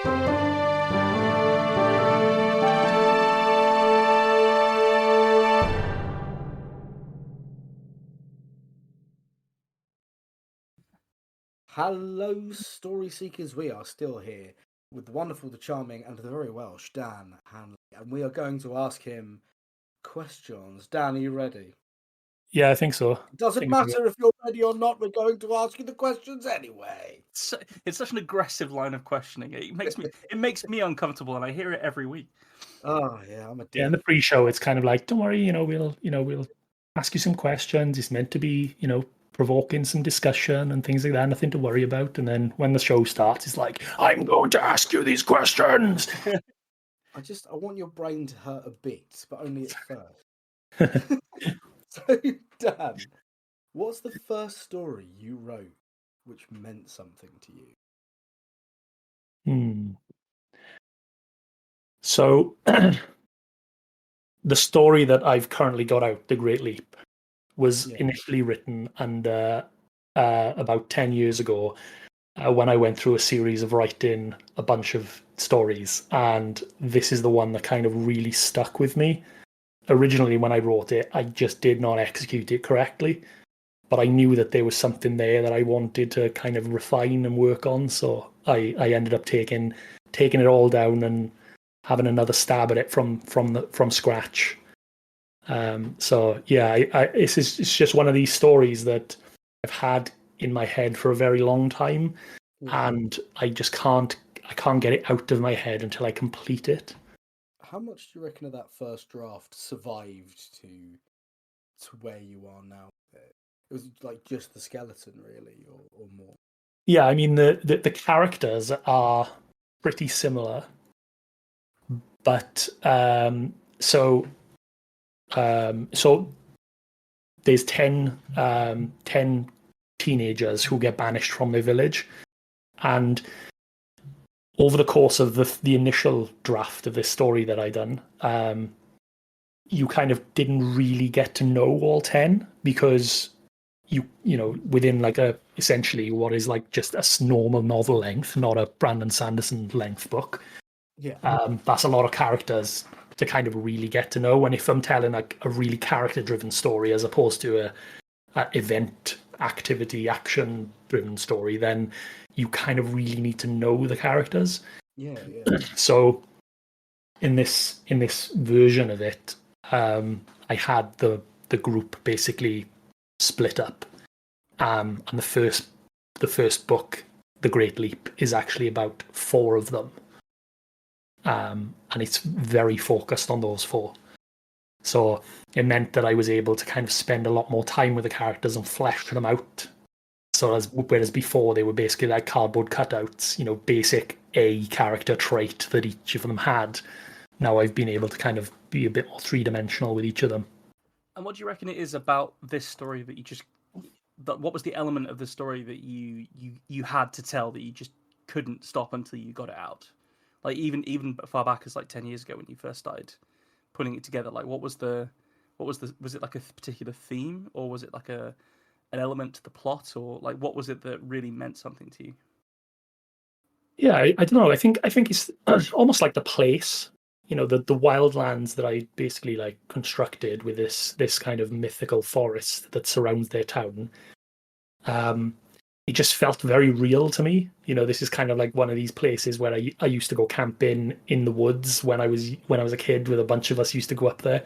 Hello, story seekers. We are still here with the wonderful, the charming, and the very Welsh Dan Hanley, and we are going to ask him questions. Dan, are you ready? Yeah, I think so. It doesn't matter if you're ready or not. We're going to ask you the questions anyway. It's such an aggressive line of questioning. It makes me uncomfortable, and I hear it every week. Oh yeah, I'm a dick. Yeah, in the pre-show, it's kind of like, don't worry, we'll ask you some questions. It's meant to be, provoking some discussion and things like that. Nothing to worry about. And then when the show starts, it's like, I'm going to ask you these questions. I want your brain to hurt a bit, but only at first. So, Dan, what's the first story you wrote which meant something to you? So, the story that I've currently got out, The Great Leap, was initially written and about 10 years ago when I went through a series of writing a bunch of stories. And this is the one that kind of really stuck with me. Originally, when I wrote it, I just did not execute it correctly. But I knew that there was something there that I wanted to kind of refine and work on. So I ended up taking it all down and having another stab at it from scratch. So yeah, it's just one of these stories that I've had in my head for a very long time, and I can't get it out of my head until I complete it. How much do you reckon of that first draft survived to where you are now? It was like just the skeleton, really, or more. Yeah, I mean the characters are pretty similar, but so there's 10 teenagers who get banished from their village, and over the course of the initial draft of this story that I done, you kind of didn't really get to know all 10 because you know within like essentially what is like just a normal novel length, not a Brandon Sanderson length book. That's a lot of characters to kind of really get to know. And if I'm telling like a really character-driven story as opposed to a event, activity, action-driven story, then you kind of really need to know the characters. Yeah. So in this version of it, I had the group basically split up, and the first book, The Great Leap, is actually about 4 of them. And it's very focused on those 4. So it meant that I was able to kind of spend a lot more time with the characters and flesh them out. So whereas before they were basically like cardboard cutouts, basic A character trait that each of them had. Now I've been able to kind of be a bit more 3-dimensional with each of them. And what do you reckon it is about this story that you just... what was the element of the story that you had to tell that you just couldn't stop until you got it out? Like even far back as like 10 years ago when you first started putting it together, like was it like a particular theme, or was it like an element to the plot, or like what was it that really meant something to you? Yeah, I don't know. I think it's almost like the place, the wildlands that I basically like constructed with this kind of mythical forest that surrounds their town. It just felt very real to me. This is kind of like one of these places where I used to go camping in the woods when I was a kid. With a bunch of us used to go up the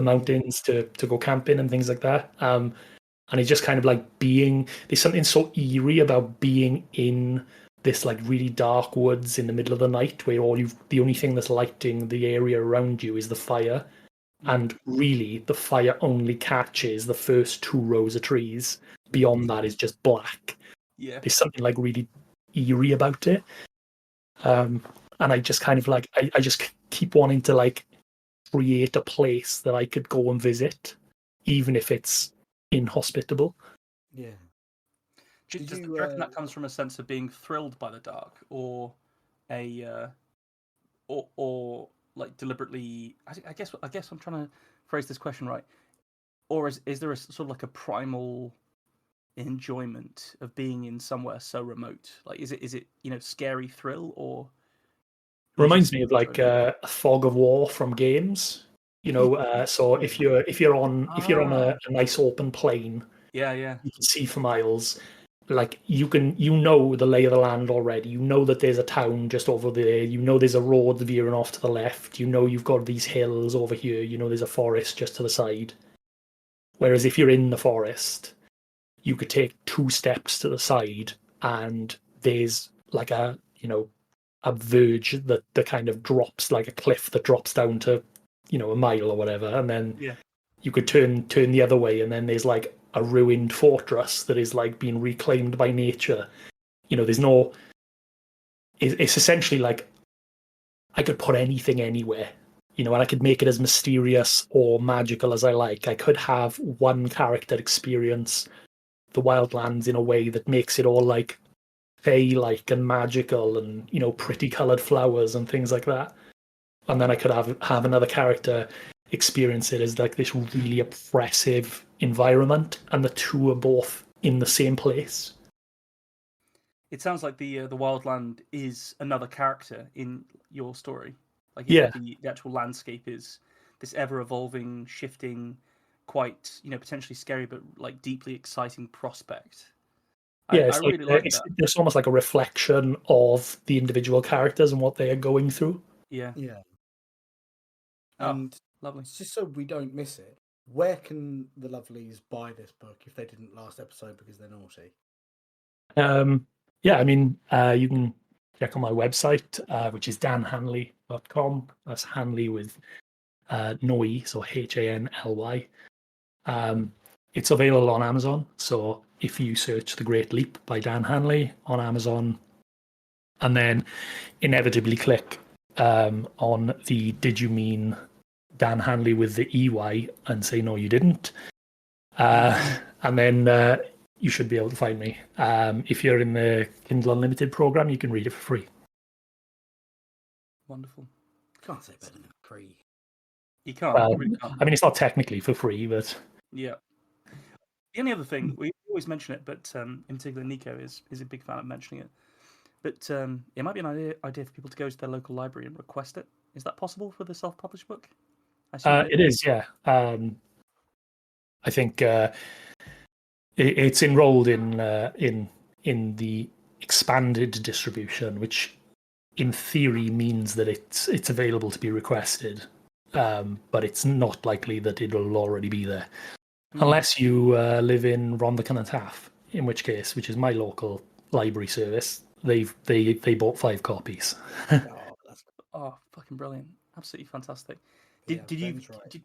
mountains to go camping and things like that. And it's just kind of like there's something so eerie about being in this like really dark woods in the middle of the night where the only thing that's lighting the area around you is the fire. And really the fire only catches the first 2 rows of trees. Beyond that is just black. Yeah. There's something like really eerie about it. And I just kind of like, I just keep wanting to like create a place that I could go and visit, even if it's inhospitable. Yeah. Do you reckon that comes from a sense of being thrilled by the dark, or or like deliberately? I guess I'm trying to phrase this question right. Or is there a sort of like a primal enjoyment of being in somewhere so remote? Like is it scary thrill, or Reminds me of like a fog of war from games. So if you're on a nice open plain, yeah, you can see for miles. Like you know the lay of the land already. You know that there's a town just over there. You know there's a road veering off to the left. You know you've got these hills over here. You know there's a forest just to the side. Whereas if you're in the forest, you could take 2 steps to the side and there's like a verge that kind of drops, like a cliff that drops down to a mile or whatever, and then you could turn the other way, and then there's like a ruined fortress that is like being reclaimed by nature. There's no. It's essentially like I could put anything anywhere, and I could make it as mysterious or magical as I like. I could have one character experience the wildlands in a way that makes it all like fey-like and magical, and pretty coloured flowers and things like that. And then I could have another character experience it as like this really oppressive environment, and the two are both in the same place. It sounds like the wildland is another character in your story. Like the actual landscape is this ever-evolving, shifting, quite potentially scary but like deeply exciting prospect. Yeah, I really like that. It's almost like a reflection of the individual characters and what they are going through. Yeah. And lovely. Just so we don't miss it, where can the lovelies buy this book if they didn't last episode because they're naughty? You can check on my website, which is danhanley.com. That's Hanley with no E, so Hanly. It's available on Amazon. So if you search The Great Leap by Dan Hanley on Amazon, and then inevitably click on the "Did you mean Dan Hanley with the EY?" and say no, you didn't, and then you should be able to find me. If you're in the Kindle Unlimited program, you can read it for free. Wonderful. Can't say better than free. You can't. You really can't. I mean, it's not technically for free, but yeah. The only other thing, we always mention it, but in particular Nico is a big fan of mentioning it. But it might be an idea for people to go to their local library and request it. Is that possible for the self-published book? It is, yeah. I think it's enrolled in the expanded distribution, which in theory means that it's available to be requested, but it's not likely that it'll already be there. Unless you live in Rhondda and Taff, in which case, which is my local library service, they bought 5 copies. Oh, fucking brilliant! Absolutely fantastic. Yeah, Did you? right.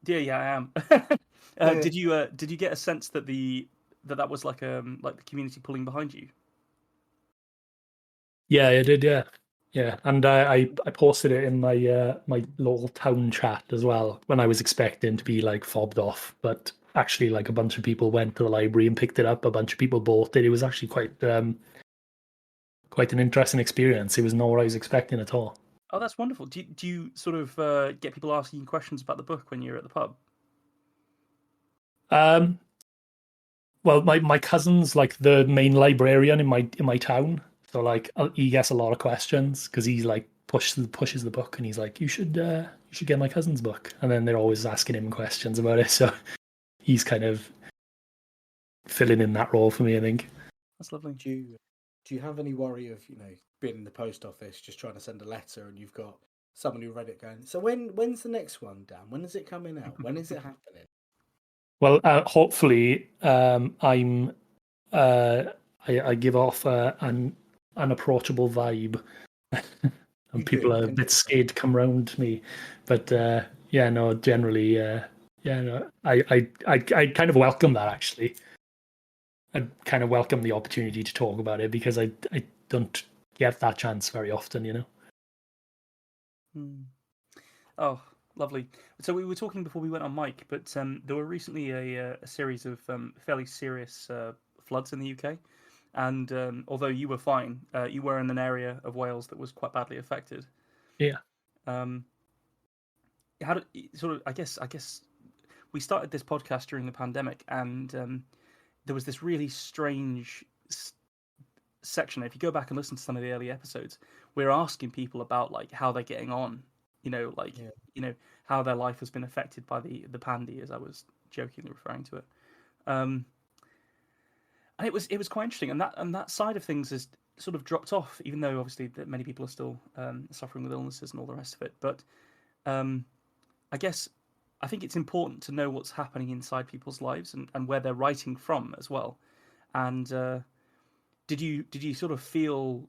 Yeah, I am. Did you get a sense that that was like the community pulling behind you? Yeah, I did. Yeah, and I posted it in my my local town chat as well when I was expecting to be like fobbed off, but actually like a bunch of people went to the library and picked it up. A bunch of people bought it. It was actually quite an interesting experience. It was not what I was expecting at all. Oh, that's wonderful. Do you sort of get people asking you questions about the book when you're at the pub? Well, my cousin's like the main librarian in my town, so like he gets a lot of questions because he's like pushes the book, and he's like, you should get my cousin's book, and then they're always asking him questions about it. So he's kind of filling in that role for me, I think. That's lovely. Do you have any worry of being in the post office just trying to send a letter and you've got someone who read it going, so when's the next one, Dan? When is it coming out? When is it happening? Well, hopefully, I give off an approachable vibe, and people are a bit scared to come round to me. But generally, I kind of welcome that, actually. I kind of welcome the opportunity to talk about it because I don't get that chance very often, Oh, lovely. So we were talking before we went on mic, but there were recently a series of fairly serious floods in the UK, and although you were fine, you were in an area of Wales that was quite badly affected. Yeah. How did I guess we started this podcast during the pandemic, and there was this really strange section, if you go back and listen to some of the early episodes, we're asking people about like how they're getting on, how their life has been affected by the pandy, as I was jokingly referring to it. And it was quite interesting, and that side of things has sort of dropped off, even though obviously that many people are still suffering with illnesses and all the rest of it. But I guess I think it's important to know what's happening inside people's lives and where they're writing from as well. And did you sort of feel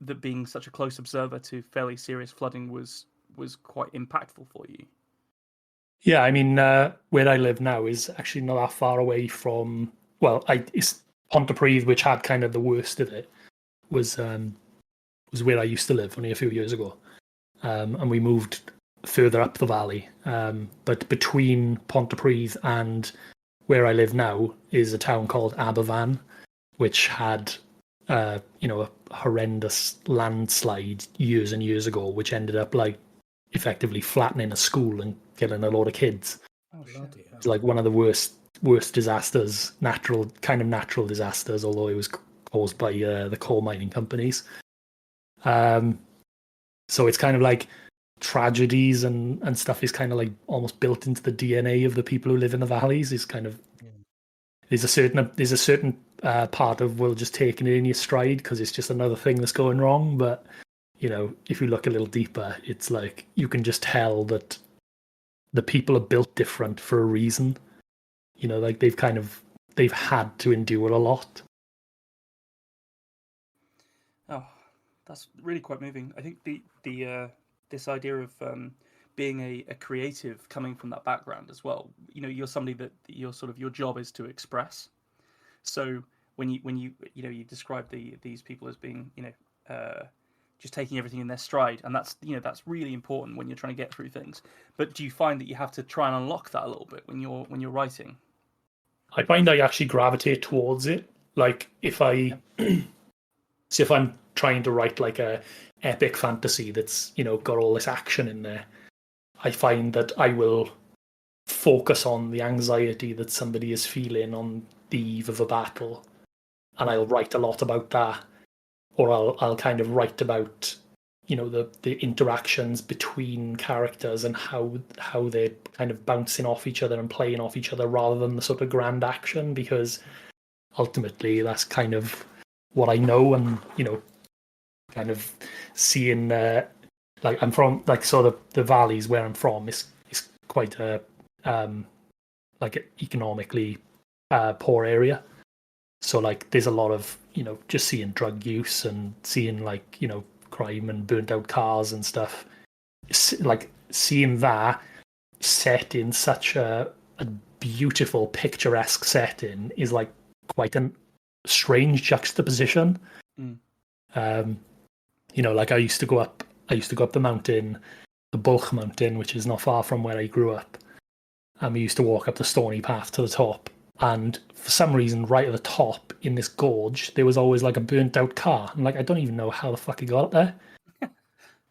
that being such a close observer to fairly serious flooding was quite impactful for you? Yeah, I mean, where I live now is actually not that far away from. Well, it's Pontypridd, which had kind of the worst of it, was where I used to live only a few years ago, and we moved further up the valley. But between Pontypridd and where I live now is a town called Aberfan, which had a horrendous landslide years and years ago, which ended up like effectively flattening a school and killing a lot of kids. Oh, shit. It's like one of the worst disasters, natural disasters, although it was caused by the coal mining companies. So it's kind of like tragedies and stuff is kind of like almost built into the DNA of the people who live in the valleys. Is kind of there's a certain part of we'll just taking it in your stride because it's just another thing that's going wrong. But if you look a little deeper, it's like you can just tell that the people are built different for a reason. Like they've had to endure a lot. Oh, that's really quite moving. I think the this idea of being a creative coming from that background as well. You're somebody that your job is to express. So when you describe these people as being just taking everything in their stride, and that's really important when you're trying to get through things. But do you find that you have to try and unlock that a little bit when you're writing? I find I actually gravitate towards it. Like if I see if I'm trying to write like a epic fantasy that's got all this action in there, I find that I will focus on the anxiety that somebody is feeling on the eve of a battle, and I'll write a lot about that, or I'll kind of write about the interactions between characters and how they're kind of bouncing off each other and playing off each other rather than the sort of grand action, because ultimately that's kind of what I know. And kind of seeing like I'm from like sort of the valleys where I'm from is quite a like an economically poor area, so like there's a lot of just seeing drug use and seeing like crime and burnt out cars and stuff. Like seeing that set in such a beautiful picturesque setting is like quite a strange juxtaposition. Like I used to go up the mountain, the Bulch mountain, which is not far from where I grew up, and we used to walk up the stony path to the top, and for some reason right at the top in this gorge there was always like a burnt out car. I'm like, I don't even know how the fuck it got up there.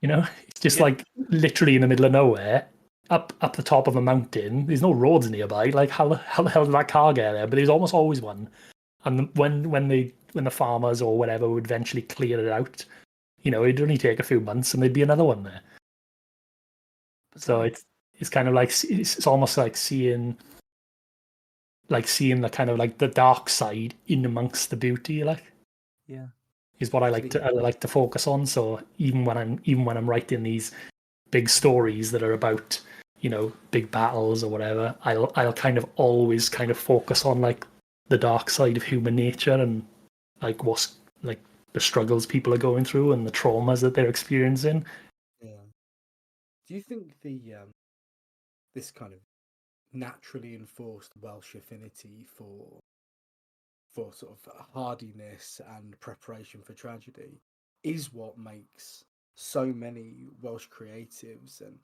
It's just like literally in the middle of nowhere, up the top of a mountain. There's no roads nearby. Like how the hell did that car get there? But there's almost always one. And when the farmers or whatever would eventually clear it out, it'd only take a few months and there'd be another one there. So it's kind of like it's almost like seeing the kind of like the dark side in amongst the beauty, is what I like to focus on. So even when I'm writing these big stories that are about big battles or whatever, I'll kind of always kind of focus on like the dark side of human nature and like what's like the struggles people are going through and the traumas that they're experiencing. Yeah. Do you think this kind of naturally enforced Welsh affinity for sort of hardiness and preparation for tragedy is what makes so many Welsh creatives, and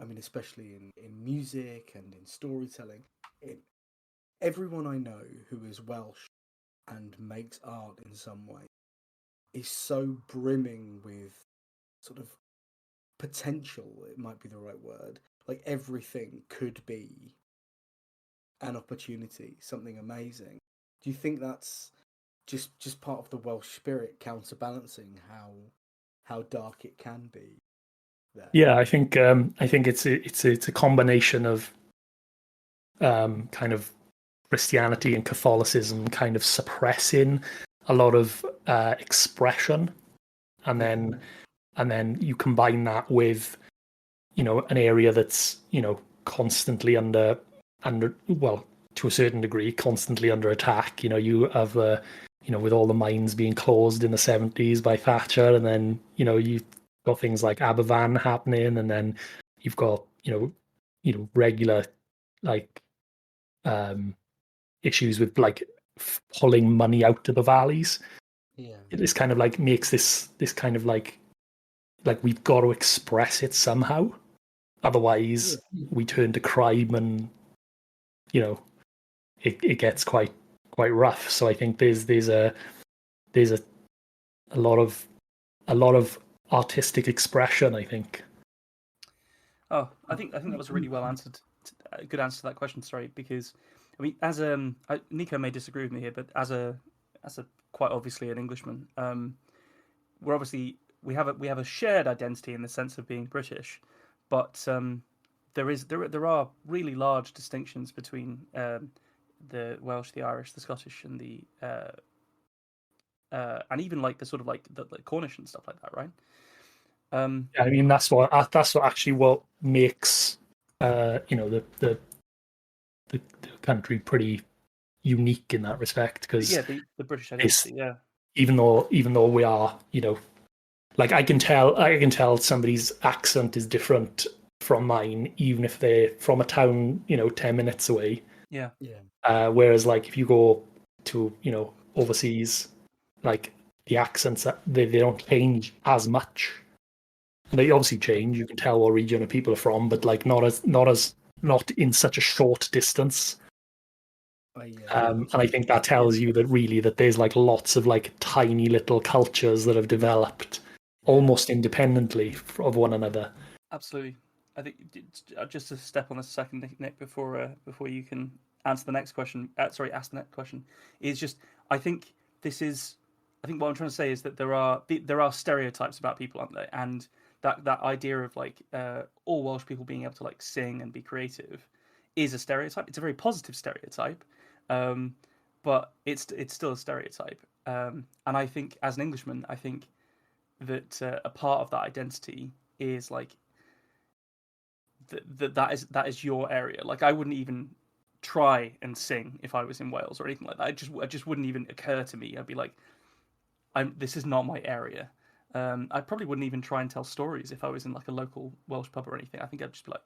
I mean especially in music and in storytelling, everyone I know who is Welsh and makes art in some way is so brimming with sort of potential, it might be the right word. Like everything could be an opportunity, something amazing. Do you think that's just part of the Welsh spirit, counterbalancing how dark it can be. There. Yeah, I think it's a combination of kind of Christianity and Catholicism kind of suppressing a lot of expression, and then you combine that with an area that's constantly under well, to a certain degree constantly under attack. You have with all the mines being closed in the 70s by Thatcher, and then you've got things like Aberfan happening, and then you've got regular like issues with like pulling money out of the valleys. Yeah, It's kind of like makes this kind of like we've got to express it somehow, otherwise we turn to crime, and it gets quite rough. So I think there's a lot of artistic expression, I think. Oh, I think that was a really well answered, a good answer to that question. Sorry, because I mean, as Nico may disagree with me here, but as a quite obviously an Englishman, we're obviously we have a shared identity in the sense of being British, but there are really large distinctions between the Welsh, the Irish, the Scottish, and the and even like the sort of like the Cornish and stuff like that, right? I mean, that's what actually what makes the country pretty unique in that respect, because the British identity, even though we are like I can tell somebody's accent is different from mine, even if they're from a town 10 minutes away. Whereas like if you go to overseas, like the accents they don't change as much. They obviously change. You can tell what region of people are from, but like not in such a short distance. And I think that tells you that there's like lots of like tiny little cultures that have developed almost independently of one another. Absolutely. I think just to step on this a second, Nick, before you can answer the next question. Ask the next question. Is just I think what I'm trying to say is that there are stereotypes about people, aren't there? And that idea of like all Welsh people being able to like sing and be creative is a stereotype. It's a very positive stereotype, but it's still a stereotype. And I think as an Englishman, I think that a part of that identity is like that is your area. Like I wouldn't even try and sing if I was in Wales or anything like that. It just wouldn't even occur to me. I'd be like, this is not my area. I probably wouldn't even try and tell stories if I was in like a local Welsh pub or anything. I think I'd just be like,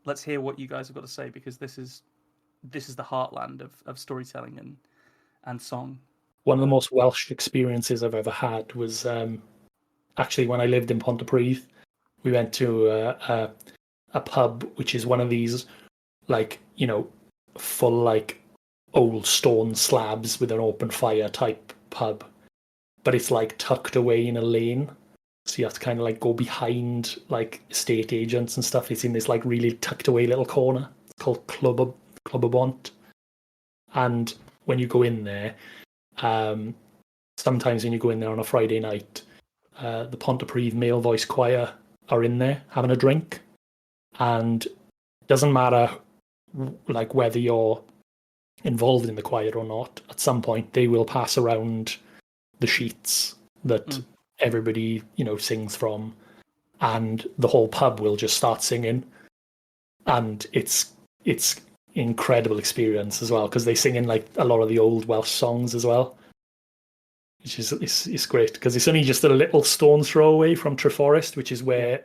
let's hear what you guys have got to say, because this is the heartland of storytelling and song. One of the most Welsh experiences I've ever had was actually when I lived in Pontypridd. We went to a pub which is one of these like full like old stone slabs with an open fire type pub, but it's like tucked away in a lane, so you have to kind of like go behind like estate agents and stuff. It's in this like really tucked away little corner. It's called Club a Bont, and when you go in there, sometimes when you go in there on a Friday night, the Pontypridd male voice choir are in there having a drink, and it doesn't matter like whether you're involved in the choir or not, at some point they will pass around the sheets that everybody sings from, and the whole pub will just start singing, and it's incredible experience as well, because they sing in like a lot of the old Welsh songs as well, which is it's great, because it's only just a little stone's throw away from Treforest, which is where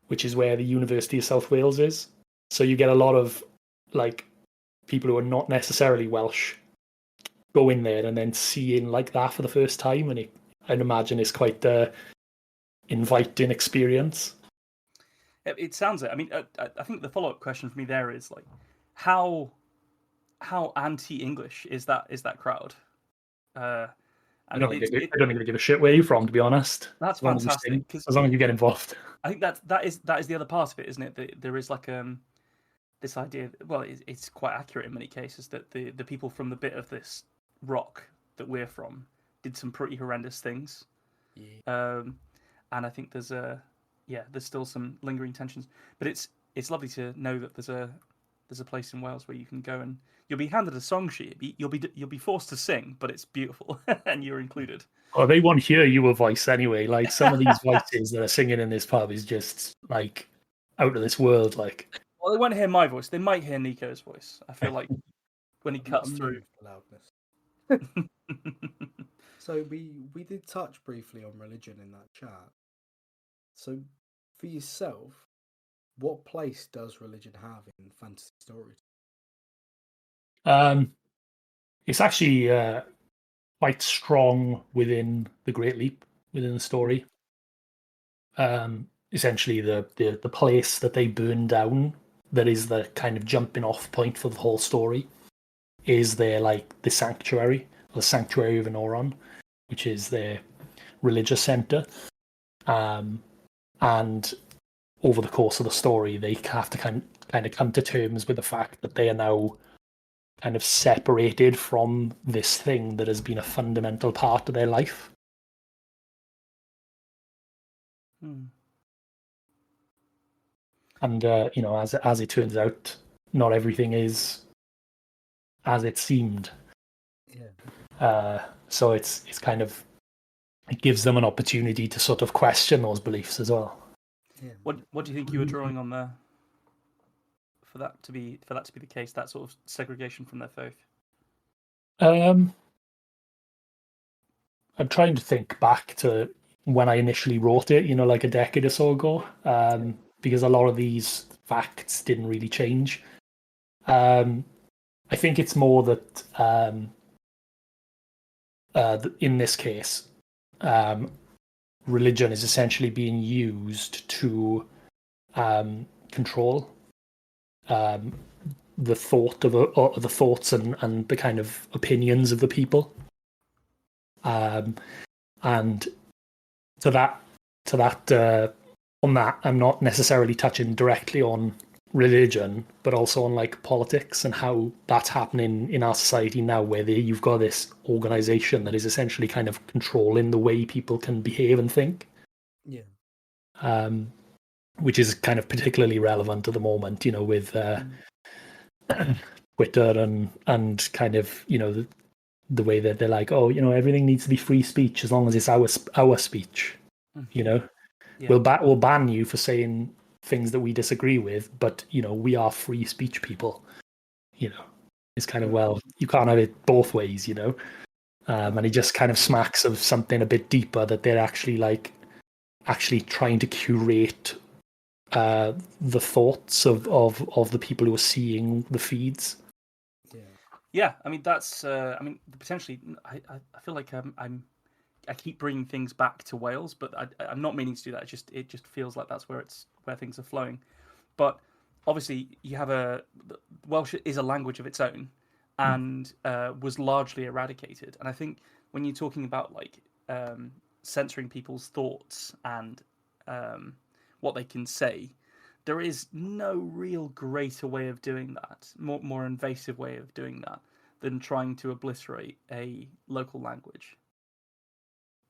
the University of South Wales is. So you get a lot of like people who are not necessarily Welsh go in there and then seeing like that for the first time, and I'd imagine it's quite the inviting experience. It sounds it. I mean, I think the follow-up question for me there is like, how anti-English is that crowd? I don't think they give a shit where you're from, to be honest. That's fantastic, as long as you get involved. I think that is the other part of it, isn't it? That there is like this idea. Well, it's quite accurate in many cases that the people from the bit of this rock that we're from did some pretty horrendous things. Yeah. And I think there's still some lingering tensions. But it's lovely to know that there's a place in Wales where you can go and you'll be handed a song sheet. You'll be forced to sing, but it's beautiful and you're included. Oh, they won't hear your voice anyway. Like some of these voices that are singing in this pub is just like out of this world. Like, well, they won't hear my voice. They might hear Nico's voice. I feel like when he cuts through. Loudness. So we did touch briefly on religion in that chat. So for yourself, what place does religion have in fantasy stories? it's actually quite strong within the Great Leap, within the story. Essentially, the place that they burn down, that is the kind of jumping off point for the whole story, is their the sanctuary of Enoron, which is their religious center. And over the course of the story, they have to kind of come to terms with the fact that they are now kind of separated from this thing that has been a fundamental part of their life. And as it turns out, not everything is as it seemed. Yeah. So it's kind of, it gives them an opportunity to sort of question those beliefs as well. Yeah. What do you think you were drawing on there for that to be the case? That sort of segregation from their faith. I'm trying to think back to when I initially wrote it, like a decade or so ago, because a lot of these facts didn't really change. I think it's more that in this case, religion is essentially being used to control the thoughts and the kind of opinions of the people. And to that on that, I'm not necessarily touching directly on religion, but also on politics and how that's happening in our society now, where you've got this organization that is essentially kind of controlling the way people can behave and think. Yeah. Which is kind of particularly relevant at the moment, with Twitter and kind of the way that they're like, everything needs to be free speech as long as it's our speech. Yeah. We'll ban you for saying things that we disagree with, but we are free speech people. It's kind of, well, you can't have it both ways, and it just kind of smacks of something a bit deeper, that they're actually trying to curate the thoughts of the people who are seeing the feeds. Yeah, I mean that's. Potentially, I feel like I keep bringing things back to Wales, but I'm not meaning to do that. It just feels like that's where things are flowing. But obviously, you have Welsh is a language of its own, and was largely eradicated. And I think when you're talking about censoring people's thoughts and what they can say, there is no real greater way of doing that, more invasive way of doing that, than trying to obliterate a local language.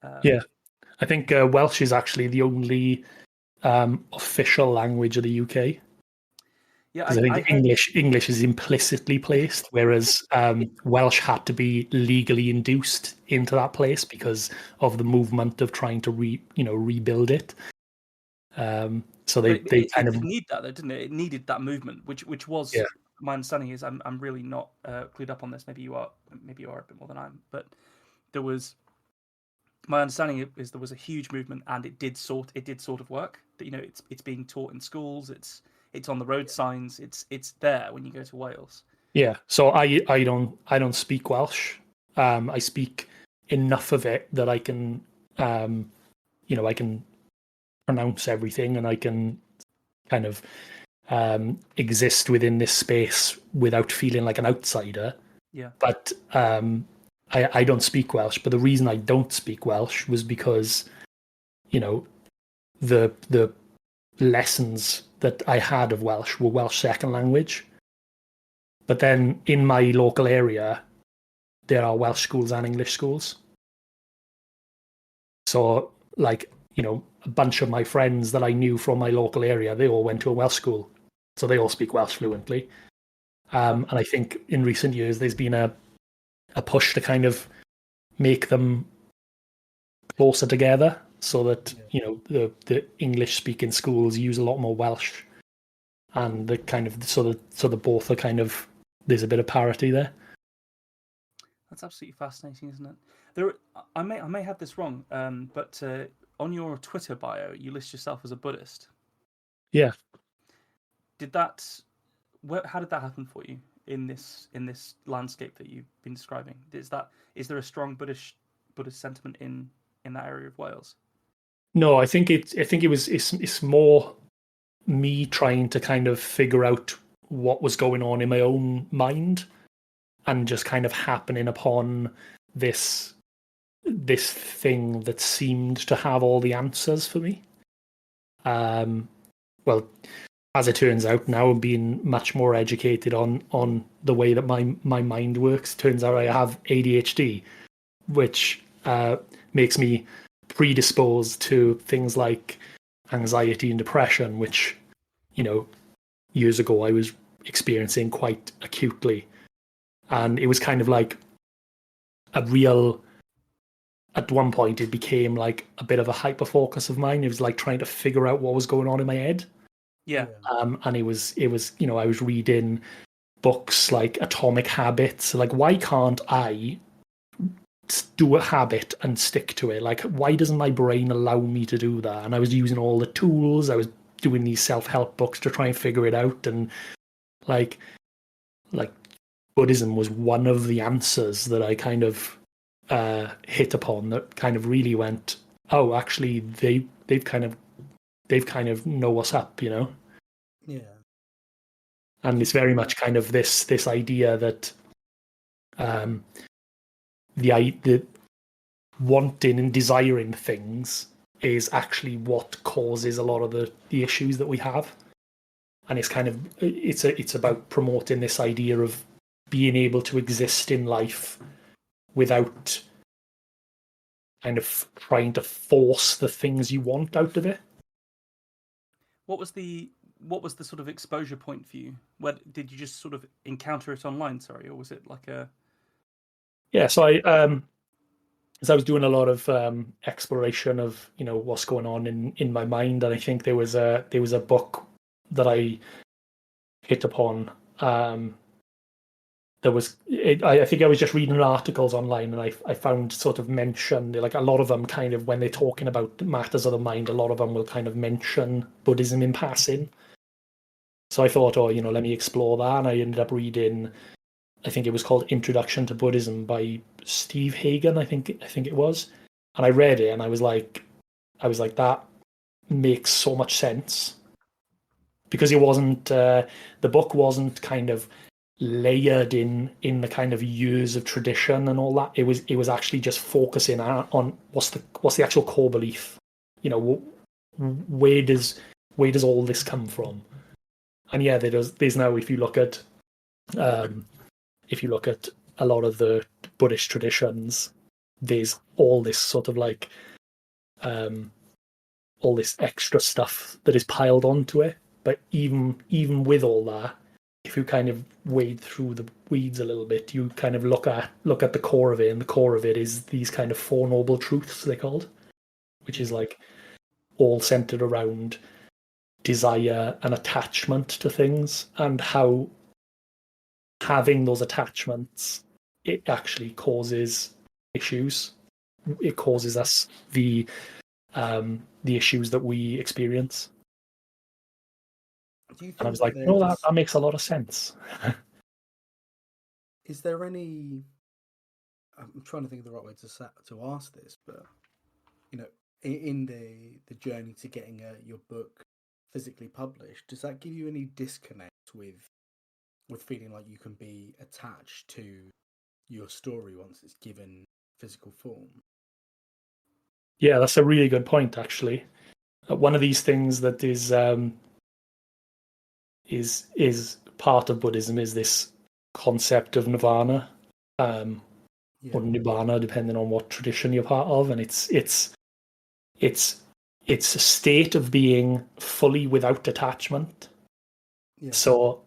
I think Welsh is actually the only official language of the UK. Yeah, because I think English is implicitly placed, whereas Welsh had to be legally induced into that place because of the movement of trying to rebuild it. So they kind of need that, though, didn't it? It needed that movement, which was my understanding is I'm really not clued up on this. Maybe you are a bit more than I am, but there was. My understanding is there was a huge movement, and it did sort of work. That it's being taught in schools. It's on the road signs. It's there when you go to Wales. Yeah. So I don't speak Welsh. I speak enough of it that I can I can pronounce everything, and I can kind of exist within this space without feeling like an outsider. Yeah. But I don't speak Welsh. But the reason I don't speak Welsh was because the lessons that I had of Welsh were Welsh second language. But then in my local area, there are Welsh schools and English schools. So, like, you know, a bunch of my friends that I knew from my local area, they all went to a Welsh school. So they all speak Welsh fluently. And I think in recent years, there's been a push to kind of make them closer together so that, you know, the English speaking schools use a lot more Welsh. And the kind of, so the both are kind of, there's a bit of parity there. That's absolutely fascinating, isn't it? There, I may have this wrong, but on your Twitter bio, you list yourself as a Buddhist. Yeah. How did that happen for you in this landscape that you've been describing? Is there a strong Buddhist sentiment in that area of Wales? No, I think it's more me trying to kind of figure out what was going on in my own mind, and just kind of happening upon this thing that seemed to have all the answers for me. Well, as it turns out now, I'm being much more educated on the way that my mind works. Turns out I have ADHD, which makes me predisposed to things like anxiety and depression, which, you know, years ago I was experiencing quite acutely. And it was kind of like a real, at one point it became like a bit of a hyper focus of mine. It was like trying to figure out what was going on in my head. Yeah. And it was, you know, I was reading books like Atomic Habits. Like, why can't I do a habit and stick to it? Like, why doesn't my brain allow me to do that? And I was using all the tools. I was doing these self-help books to try and figure it out. And like Buddhism was one of the answers that I kind of hit upon, that kind of really went, oh, actually they've kind of know what's up, you know? Yeah. And it's very much kind of this idea that the wanting and desiring things is actually what causes a lot of the issues that we have. And it's kind of it's about promoting this idea of being able to exist in life without kind of trying to force the things you want out of it. What was the sort of exposure point for you? Where did you just sort of encounter it online? Sorry, or was it like a? Yeah, so I was doing a lot of exploration of, you know, what's going on in my mind, and I think there was a book that I hit upon. I think I was just reading articles online, and I found sort of mention, like, a lot of them kind of, when they're talking about matters of the mind, a lot of them will kind of mention Buddhism in passing. So I thought, oh, you know, let me explore that, and I ended up reading, I think it was called Introduction to Buddhism by Steve Hagen, I think it was. And I read it, and I was like, that makes so much sense. Because it wasn't, the book wasn't kind of layered in the kind of years of tradition and all that. It was actually just focusing on what's the actual core belief. You know, where does all this come from? And yeah, there's now, if you look at a lot of the Buddhist traditions, there's all this sort of like all this extra stuff that is piled onto it. But even with all that, if you kind of wade through the weeds a little bit, you kind of look at the core of it, and the core of it is these kind of Four Noble Truths, they're called, which is like all centered around desire and attachment to things, and how having those attachments, it actually causes issues. It causes us the issues that we experience. Do you think And I was like, no, that makes a lot of sense. Is there any? I'm trying to think of the right way to ask this, but you know, in the journey to getting your book physically published, does that give you any disconnect with feeling like you can be attached to your story once it's given physical form? Yeah, that's a really good point, actually. One of these things that is part of Buddhism is this concept of nirvana, or nibbana, depending on what tradition you're part of, and it's a state of being fully without attachment. Yeah. So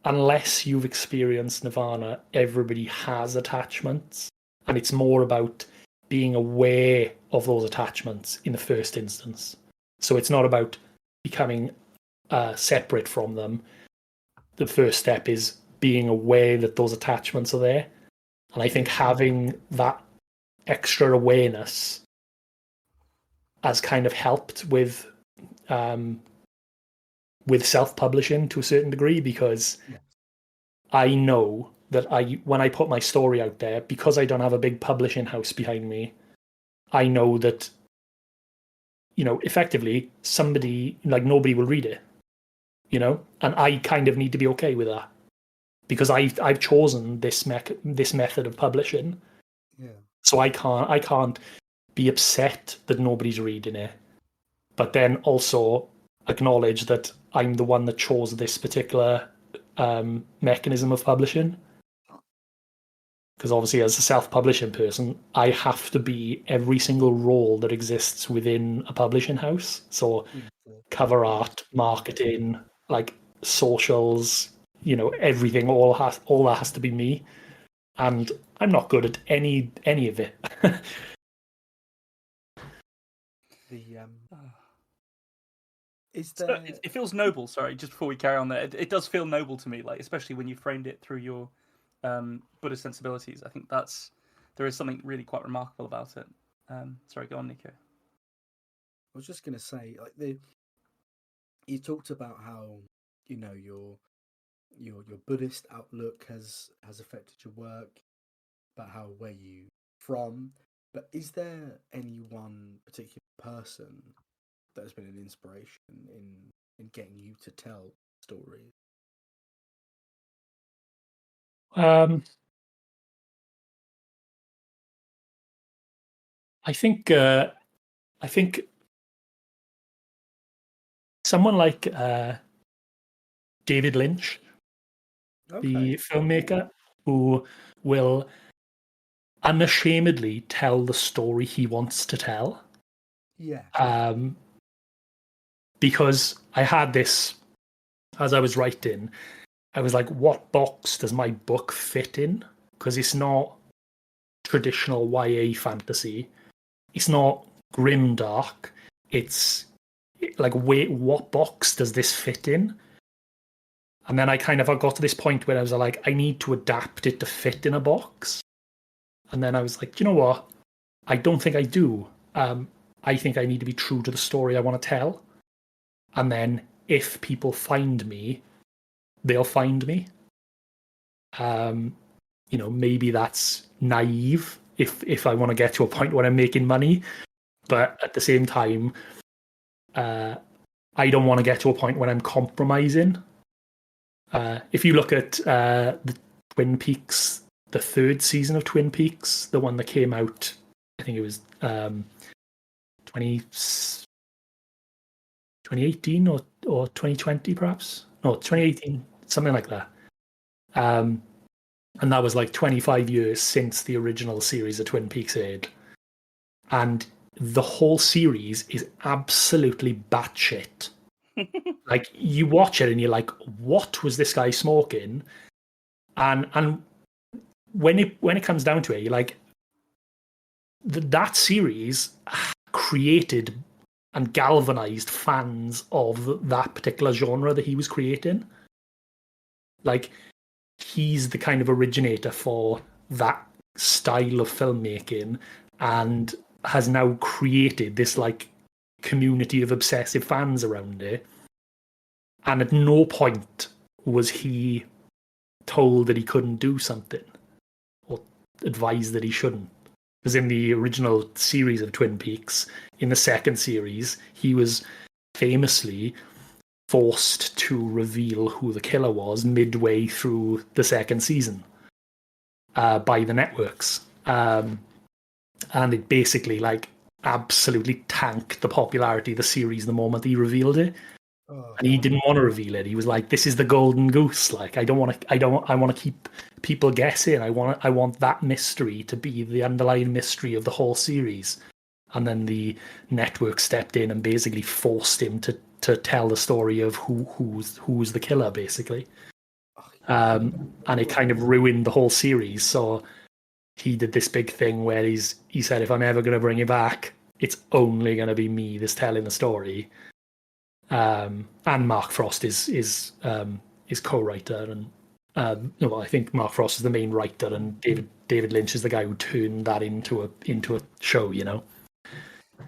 unless you've experienced nirvana, everybody has attachments, and it's more about being aware of those attachments in the first instance. So it's not about becoming separate from them. The first step is being aware that those attachments are there. And I think having that extra awareness has kind of helped with self-publishing to a certain degree, because I know that when I put my story out there, because I don't have a big publishing house behind me, I know that, effectively somebody, like, nobody will read it, and I kind of need to be okay with that, because I've chosen this method of publishing. Yeah. So I can't be upset that nobody's reading it, but then also acknowledge that I'm the one that chose this particular mechanism of publishing. Because obviously, as a self-publishing person, I have to be every single role that exists within a publishing house. So cover art, marketing, like socials, everything, all that has to be me. And I'm not good at any of it. Is there... It feels noble. Sorry, just before we carry on, there, it does feel noble to me, like, especially when you framed it through your Buddhist sensibilities. I think there is something really quite remarkable about it. Sorry, go on, Nico. I was just going to say, like, you talked about how your Buddhist outlook has affected your work, about how where you from. But is there any one particular person that has been an inspiration in getting you to tell stories? I think someone like David Lynch, the filmmaker, who will unashamedly tell the story he wants to tell. Yeah. Because I had this, as I was writing, I was like, what box does my book fit in? Because it's not traditional YA fantasy. It's not grimdark. It's like, wait, what box does this fit in? And then I got to this point where I was like, I need to adapt it to fit in a box. And then I was like, you know what? I don't think I do. I think I need to be true to the story I want to tell. And then if people find me, they'll find me. Maybe that's naive if I want to get to a point where I'm making money. But at the same time, I don't want to get to a point when I'm compromising. If you look at the Twin Peaks, the third season of Twin Peaks, the one that came out, I think it was 2018 or 2020 perhaps. No, 2018, something like that. And that was like 25 years since the original series of Twin Peaks aired. And the whole series is absolutely batshit. Like, you watch it and you're like, what was this guy smoking? And when it comes down to it, you're like, that series created and galvanized fans of that particular genre that he was creating. Like, he's the kind of originator for that style of filmmaking, and has now created this like community of obsessive fans around it. And at no point was he told that he couldn't do something or advised that he shouldn't. Because in the original series of Twin Peaks, in the second series, he was famously forced to reveal who the killer was midway through the second season by the networks. And it basically like absolutely tanked the popularity of the series the moment he revealed it. Oh, and he didn't want to reveal it. He was like, "This is the golden goose. Like, I want to keep people guessing. I want that mystery to be the underlying mystery of the whole series." And then the network stepped in and basically forced him to tell the story of who's the killer, basically. And it kind of ruined the whole series. So he did this big thing where he said, "If I'm ever going to bring it back, it's only going to be me that's telling the story." And Mark Frost is co-writer, and well, I think Mark Frost is the main writer, and David Lynch is the guy who turned that into a show, you know.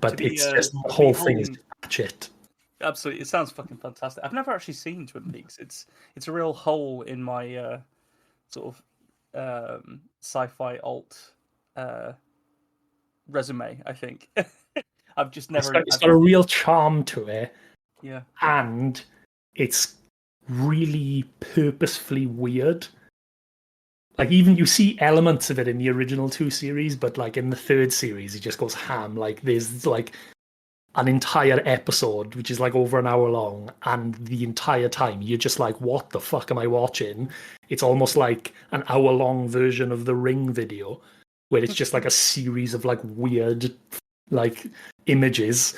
But it's just the whole thing is shit. Absolutely, it sounds fucking fantastic. I've never actually seen Twin Peaks. It's a real hole in my sort of sci-fi alt resume. I think I've just never. It's got a real charm to it. Yeah, and it's really purposefully weird. Like, even you see elements of it in the original 2 series, but like in the 3rd series, it just goes ham. Like, there's like an entire episode which is like over an hour long, and the entire time you're just like, what the fuck am I watching? It's almost like an hour-long version of the Ring video, where it's just like a series of like weird like images,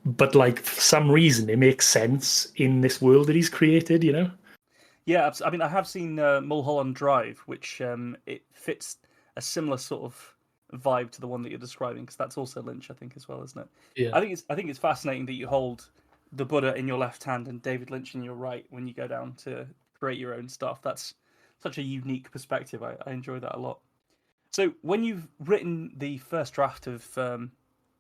but like for some reason it makes sense in this world that he's created, you know. yeah. I mean, I have seen Mulholland Drive, which it fits a similar sort of vibe to the one that you're describing, because that's also Lynch, I think, as well, isn't it? Yeah. I think it's fascinating that you hold the Buddha in your left hand and David Lynch in your right when you go down to create your own stuff. That's such a unique perspective. I enjoy that a lot. So when you've written the first draft of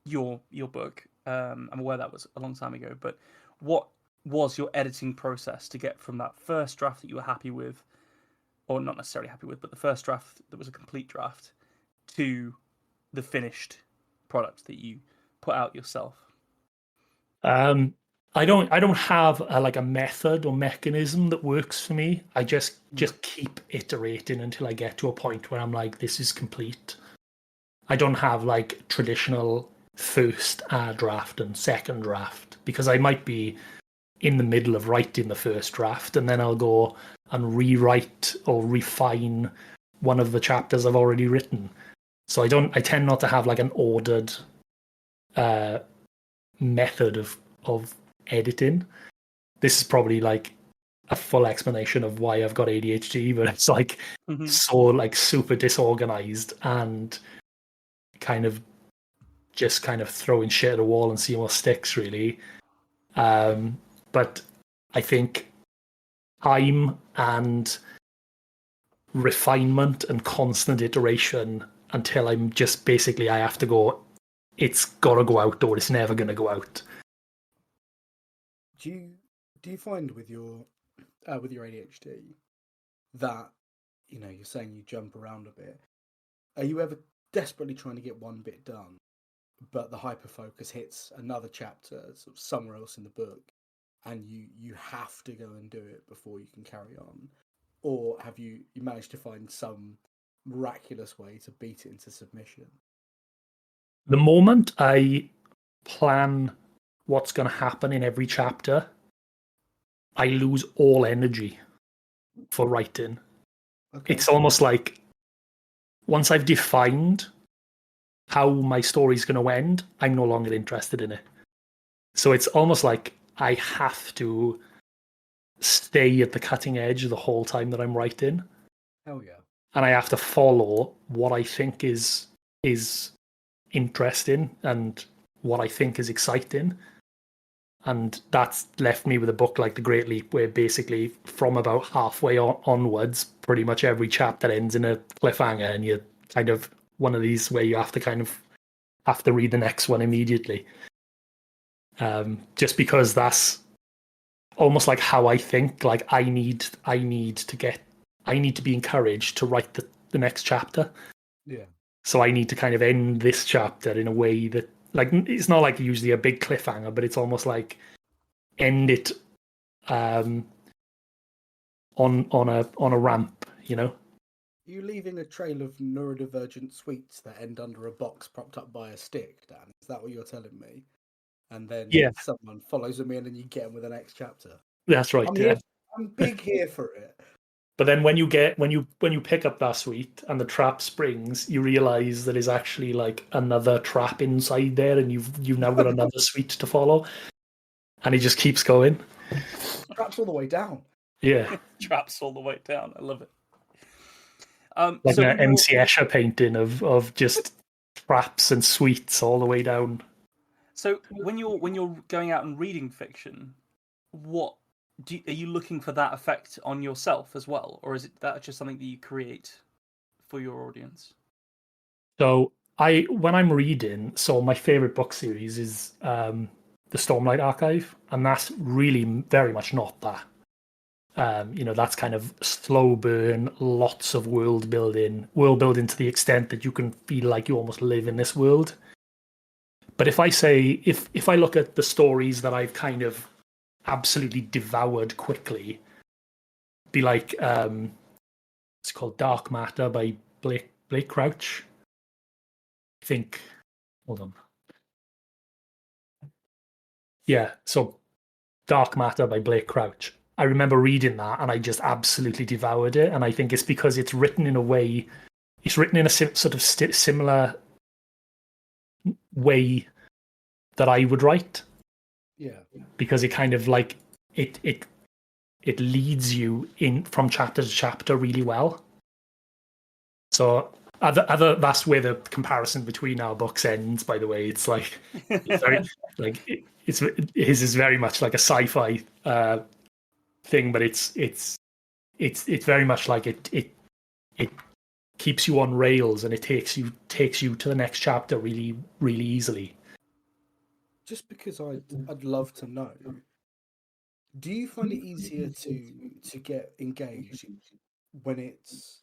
your book, I'm aware that was a long time ago, but what was your editing process to get from that first draft that you were happy with, or not necessarily happy with, but the first draft that was a complete draft, to the finished product that you put out yourself? I don't have a method or mechanism that works for me. I just keep iterating until I get to a point where I'm like, this is complete. I don't have like traditional first draft and second draft, because I might be in the middle of writing the first draft and then I'll go and rewrite or refine one of the chapters I've already written. So I tend not to have like an ordered method of editing. This is probably like a full explanation of why I've got ADHD, but it's like so like super disorganized and kind of throwing shit at a wall and seeing what sticks, really. But I think time and refinement and constant iteration until I'm just basically, I have to go, it's got to go out or it's never going to go out. Do you find with your ADHD that, you know, you're saying you jump around a bit? Are you ever desperately trying to get one bit done, but the hyper focus hits another chapter sort of somewhere else in the book, and you have to go and do it before you can carry on? Or have you managed to find some miraculous way to beat it into submission? The moment I plan what's going to happen in every chapter, I lose all energy for writing. Okay. It's almost like once I've defined how my story's going to end, I'm no longer interested in it. So it's almost like I have to stay at the cutting edge the whole time that I'm writing. Hell yeah. And I have to follow what I think is interesting and what I think is exciting. And that's left me with a book like The Great Leap, where basically from about halfway onwards, pretty much every chapter ends in a cliffhanger, and you're kind of one of these where you have to read the next one immediately. Just because that's almost like how I think. Like I need to be encouraged to write the next chapter. Yeah. So I need to kind of end this chapter in a way that, like, it's not like usually a big cliffhanger, but it's almost like end it on a ramp, you know. Are you leaving a trail of neurodivergent sweets that end under a box propped up by a stick, Dan? Is that what you're telling me? and then Yeah. someone follows them in, and you get them with the next chapter. That's right. I'm big here for it. But then when you pick up that suite and the trap springs, you realize that there's actually like another trap inside there, and you've now got another suite to follow, and it just keeps going. Traps all the way down. Yeah, Traps all the way down. I love it. like so an MC Escher painting of just traps and suites all the way down. So when you're going out and reading fiction, what are you looking for that effect on yourself as well, or is it that just something that you create for your audience? So when I'm reading, so my favorite book series is the Stormlight Archive, and that's really very much not that. That's kind of slow burn, lots of world building to the extent that you can feel like you almost live in this world. But if I look at the stories that I've kind of absolutely devoured quickly, be like it's called Dark Matter by Blake Crouch. I think. Hold on. Yeah, so Dark Matter by Blake Crouch. I remember reading that and I just absolutely devoured it. And I think it's because it's written in a sort of similar way that I would write. Yeah. Because it kind of like it leads you in from chapter to chapter really well. So that's where the comparison between our books ends. By the way, it's like it's very like his is very much like a sci-fi thing, but it's very much like it keeps you on rails and it takes you to the next chapter really really easily. Just because I'd love to know, do you find it easier to get engaged when it's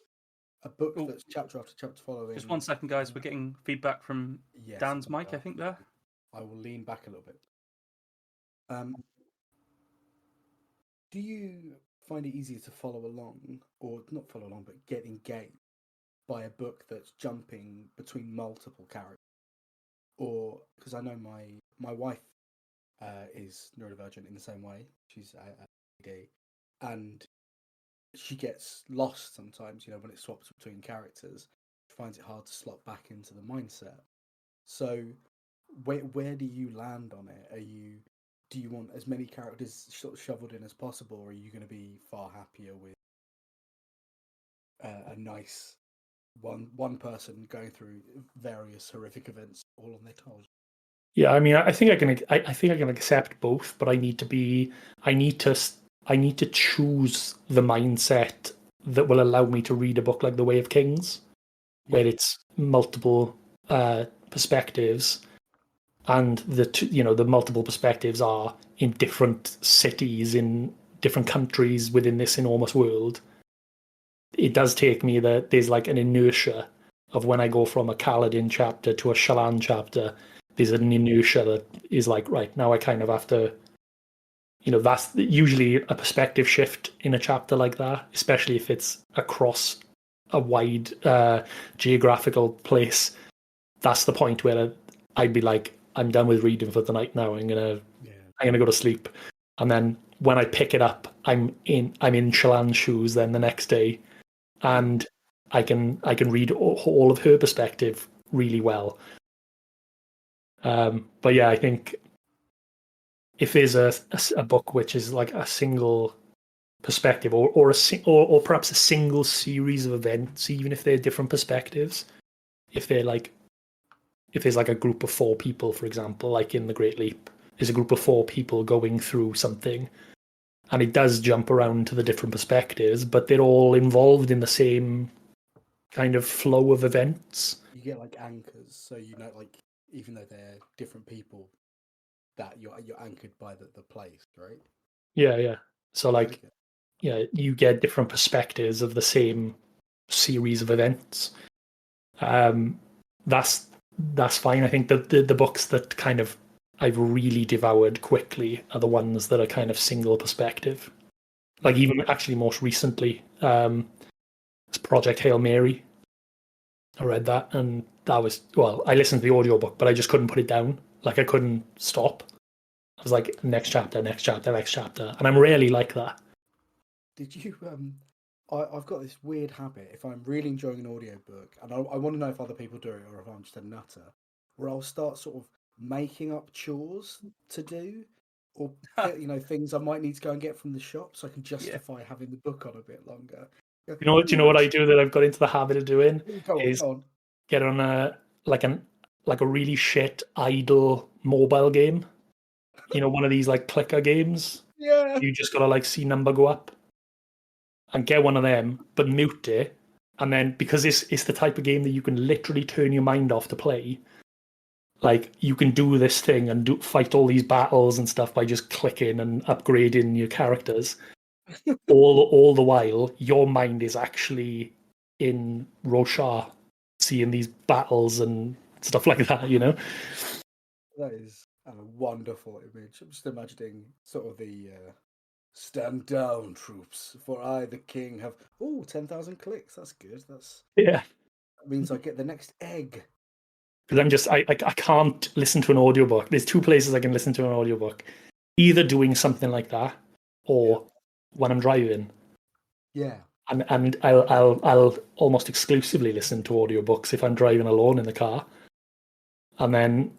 a book that's chapter after chapter following? Just 1 second, guys. We're getting feedback from Dan's mic, I think, there. I will lean back a little bit. Do you find it easier to follow along, or not follow along, but get engaged by a book that's jumping between multiple characters? Or, because I know my wife is neurodivergent in the same way. She's ADHD, and she gets lost sometimes, when it swaps between characters. She finds it hard to slot back into the mindset. So where do you land on it? Do you want as many characters shoveled in as possible, or are you going to be far happier with a nice one person going through various horrific events all on their toes? Yeah, I mean, I think I can accept both, but I need to choose the mindset that will allow me to read a book like The Way of Kings, where it's multiple perspectives, and the multiple perspectives are in different cities, in different countries within this enormous world. It does take me that there's like an inertia of when I go from a Kaladin chapter to a Shallan chapter. There's an inertia that is like, right, now I kind of have to, that's usually a perspective shift in a chapter like that, especially if it's across a wide geographical place. That's the point where I'd be like, I'm done with reading for the night now. I'm gonna go to sleep. And then when I pick it up, I'm in Shallan's shoes then the next day, and I can read all of her perspective really well. But yeah, I think if there's a book which is like a single perspective, or perhaps a single series of events, even if they're different perspectives, if there's like a group of 4 people, for example, like in The Great Leap, there's a group of 4 people going through something, and it does jump around to the different perspectives, but they're all involved in the same kind of flow of events. You get like anchors, so like even though they're different people, that you're anchored by the place, right? Yeah. So like, you get different perspectives of the same series of events. That's fine. I think that the books that kind of I've really devoured quickly are the ones that are kind of single perspective. Like even actually most recently, it's Project Hail Mary. I read that, and that was, well, I listened to the audiobook, but I just couldn't put it down. Like I couldn't stop. I was like, next chapter, next chapter, next chapter. And I'm rarely like that. Did you I've got this weird habit. If I'm really enjoying an audiobook, and I want to know if other people do it or if I'm just a nutter, where I'll start sort of making up chores to do, or things I might need to go and get from the shop, so I can justify having the book on a bit longer. You know what? Do you know what I do that I've got into the habit of doing? Go on. Get on a really shit idle mobile game. You know, one of these like clicker games. Yeah. You just gotta like see number go up. And get one of them, but mute it. And then because it's the type of game that you can literally turn your mind off to play, like you can do this thing and fight all these battles and stuff by just clicking and upgrading your characters. all the while, your mind is actually in Roshar, seeing these battles and stuff like that. You know, that is a wonderful image. I'm just imagining sort of the. Stand down, troops, for I, the king, have 10,000 clicks. That's good. That means I get the next egg. Because I can't listen to an audiobook. There's two places I can listen to an audiobook. Either doing something like that or when I'm driving. Yeah. And I'll almost exclusively listen to audiobooks if I'm driving alone in the car. And then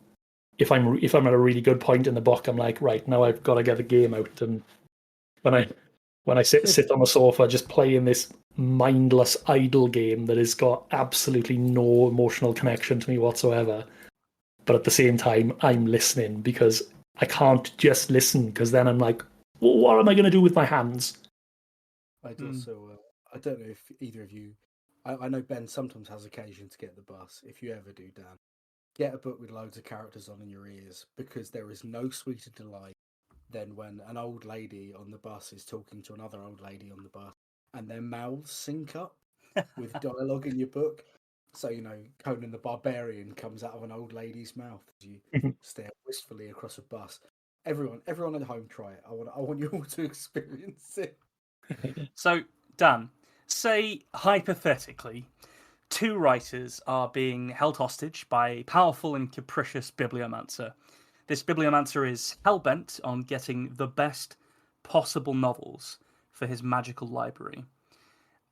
if I'm at a really good point in the book, I'm like, right, now I've got to get the game out. And when I sit on the sofa just playing this mindless idle game that has got absolutely no emotional connection to me whatsoever, but at the same time I'm listening because I can't just listen because then I'm like, well, what am I going to do with my hands? I do I don't know if either of you. I know Ben sometimes has occasion to get the bus. If you ever do, Dan, get a book with loads of characters on in your ears, because there is no sweeter delight than when an old lady on the bus is talking to another old lady on the bus and their mouths sync up with dialogue in your book. So, Conan the Barbarian comes out of an old lady's mouth as you stare wistfully across a bus. Everyone at home, try it. I want you all to experience it. So, Dan, say hypothetically, two writers are being held hostage by a powerful and capricious bibliomancer. This bibliomancer is hell-bent on getting the best possible novels for his magical library.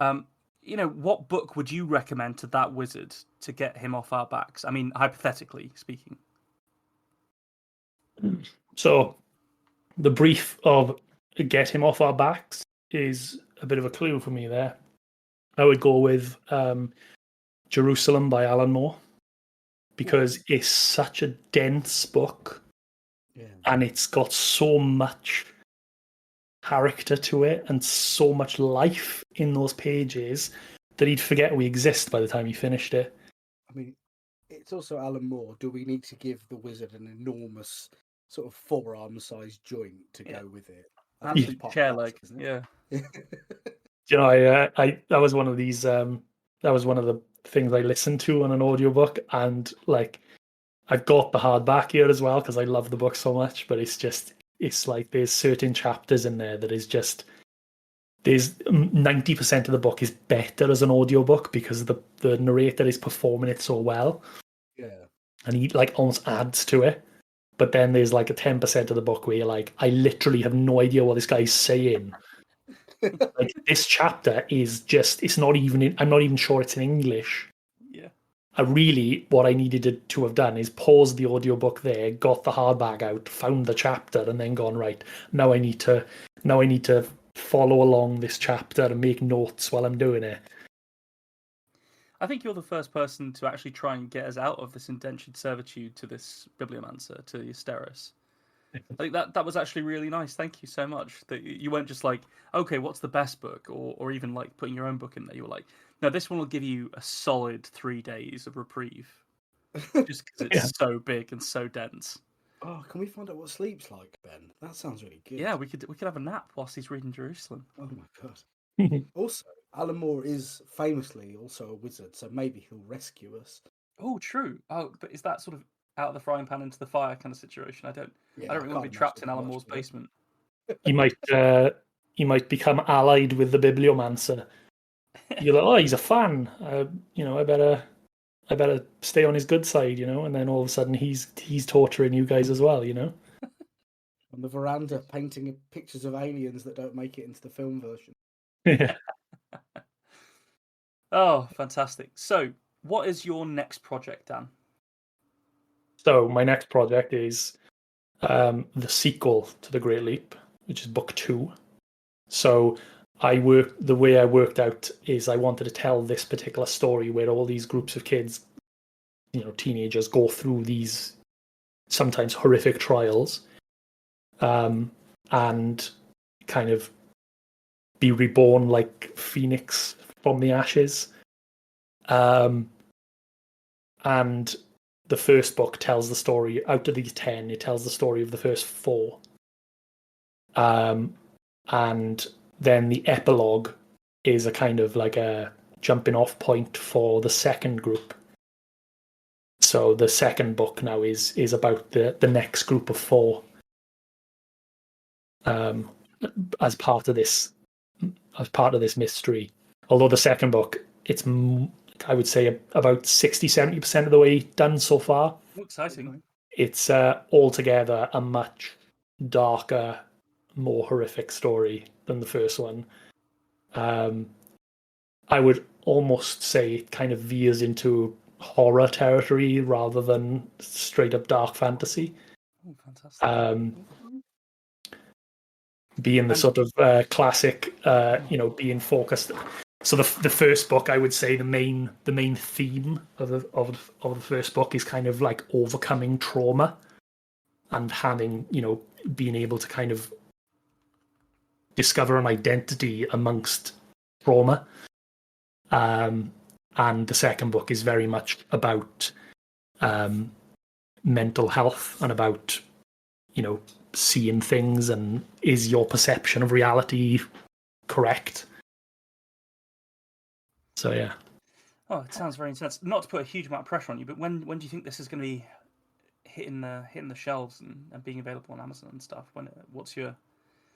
What book would you recommend to that wizard to get him off our backs? I mean, hypothetically speaking. So the brief of get him off our backs is a bit of a clue for me there. I would go with Jerusalem by Alan Moore, because it's such a dense book. Yeah. And it's got so much character to it and so much life in those pages that he'd forget we exist by the time he finished it. I mean, it's also Alan Moore. Do we need to give the wizard an enormous sort of forearm-sized joint to go with it? Absolute chair leg, yeah. I that was one of these. That was one of the things I listened to on an audiobook, and like, I've got the hardback here as well because I love the book so much. But it's like there's certain chapters in there that is just, there's 90% of the book is better as an audiobook because the narrator is performing it so well. Yeah. And he like almost adds to it. But then there's like a 10% of the book where you're like, I literally have no idea what this guy's saying. Like, this chapter is just, it's not even I'm not even sure it's in English. Yeah. What I needed to have done is pause the audiobook there, got the hardback out, found the chapter, and then gone, right, now I need to follow along this chapter and make notes while I'm doing it. I think you're the first person to actually try and get us out of this indentured servitude to this bibliomancer, to Eusteris. I think that was actually really nice. Thank you so much. That you weren't just like, okay, what's the best book, or even like putting your own book in there. You were like, no, this one will give you a solid 3 days of reprieve, just because it's so big and so dense. Oh, can we find out what sleep's like, Ben? That sounds really good. Yeah, we could have a nap whilst he's reading Jerusalem. Oh my god. Also, Alan Moore is famously also a wizard, so maybe he'll rescue us. Oh, true. Oh, but is that sort of out of the frying pan into the fire kind of situation? I don't really want to be trapped in Alan Moore's basement. He might become allied with the bibliomancer. You're like, oh, he's a fan. I better stay on his good side, and then all of a sudden he's torturing you guys as well, on the veranda painting pictures of aliens that don't make it into the film version. Yeah. Oh, fantastic. So, what is your next project, Dan? So my next project is the sequel to The Great Leap, which is book 2. So the way I worked out is I wanted to tell this particular story where all these groups of kids, teenagers, go through these sometimes horrific trials, and kind of be reborn like Phoenix from the ashes. And the first book tells the story, out of these 10, it tells the story of the first 4. And then the epilogue is a kind of like a jumping off point for the second group. So the second book now is about the next group of 4. As part of this mystery. Although the second book, it's, I would say, about 60-70% of the way done so far. Exciting. It's altogether a much darker, more horrific story than the first one. I would almost say it kind of veers into horror territory rather than straight up dark fantasy. Oh, fantastic. Being the sort of classic, being focused. So the first book, I would say the main theme of the first book is kind of like overcoming trauma and having, being able to kind of discover an identity amongst trauma. And the second book is very much about mental health and about, seeing things, and is your perception of reality correct? So yeah. Oh, it sounds very intense. Not to put a huge amount of pressure on you, but when do you think this is going to be hitting the shelves and being available on Amazon and stuff? What's your...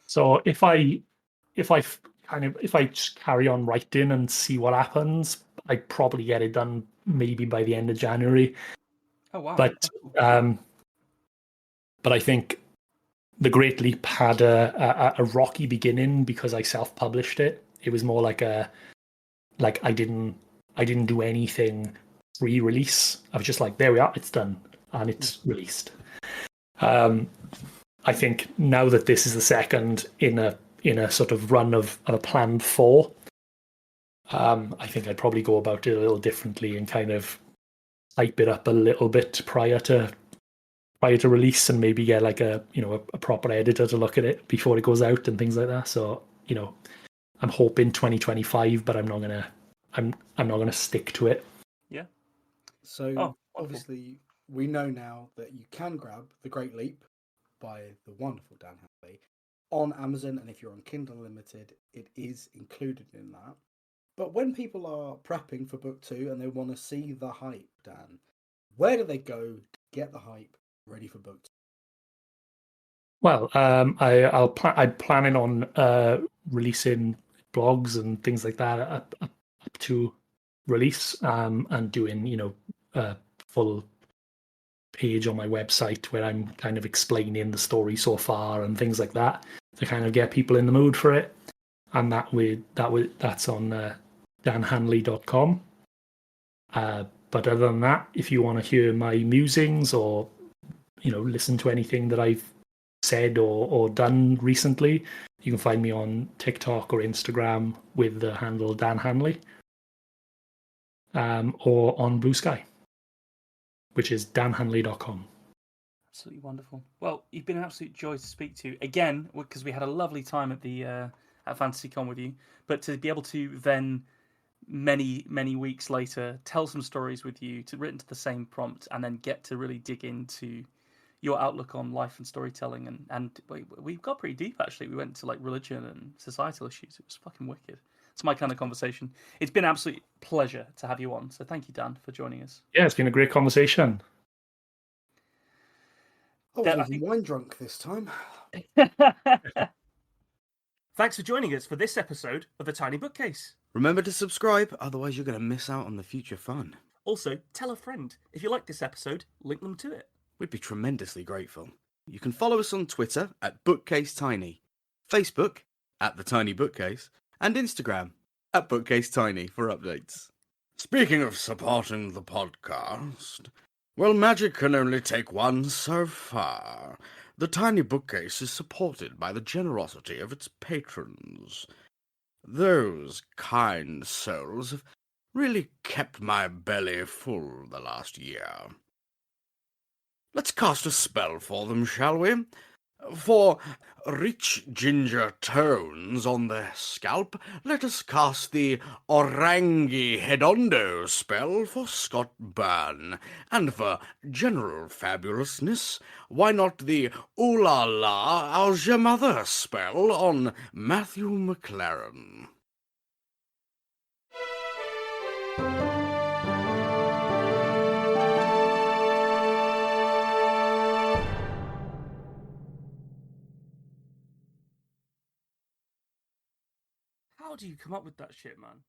So if I just carry on writing and see what happens, I'd probably get it done maybe by the end of January. Oh wow! But I think The Great Leap had a rocky beginning because I self-published it. It was more like I didn't do anything pre-release. I was just like, there we are, it's done, and it's released. I think now that this is the second in a sort of run of a planned 4, I think I'd probably go about it a little differently and kind of hype it up a little bit prior to release, and maybe get like a proper editor to look at it before it goes out and things like that. So I'm hoping 2025, but I'm not gonna stick to it. Yeah. So obviously we know now that you can grab The Great Leap by the wonderful Dan Hanley on Amazon, and if you're on Kindle Unlimited, it is included in that. But when people are prepping for book 2 and they want to see the hype, Dan, where do they go to get the hype ready for book 2? Well, I'm planning on releasing blogs and things like that up to release, and doing a full page on my website where I'm kind of explaining the story so far and things like that to kind of get people in the mood for it. And that's on danhanley.com. But other than that, if you want to hear my musings or listen to anything that I've said or done recently, you can find me on TikTok or Instagram with the handle Dan Hanley, or on Blue Sky, which is danhanley.com. Absolutely wonderful. Well, you've been an absolute joy to speak to again, because we had a lovely time at the at FantasyCon with you. But to be able to then many weeks later tell some stories with you, written to the same prompt, and then get to really dig into your outlook on life and storytelling, and we got pretty deep actually. We went to like religion and societal issues. It was fucking wicked. It's my kind of conversation. It's been an absolute pleasure to have you on. So thank you, Dan, for joining us. Yeah, it's been a great conversation. I was even wine drunk this time. Thanks for joining us for this episode of The Tiny Bookcase. Remember to subscribe, otherwise you're going to miss out on the future fun. Also, tell a friend. If you like this episode, link them to it. We'd be tremendously grateful. You can follow us on Twitter at BookcaseTiny, Facebook at The Tiny Bookcase, and Instagram at BookcaseTiny for updates. Speaking of supporting the podcast, well, magic can only take one so far. The Tiny Bookcase is supported by the generosity of its patrons. Those kind souls have really kept my belly full the last year. Let's cast a spell for them, shall we? For rich ginger tones on their scalp, let us cast the Orangi Hedondo spell for Scott Byrne. And for general fabulousness, why not the Ooh La La, How's Your Mother spell on Matthew McLaren? How do you come up with that shit, man?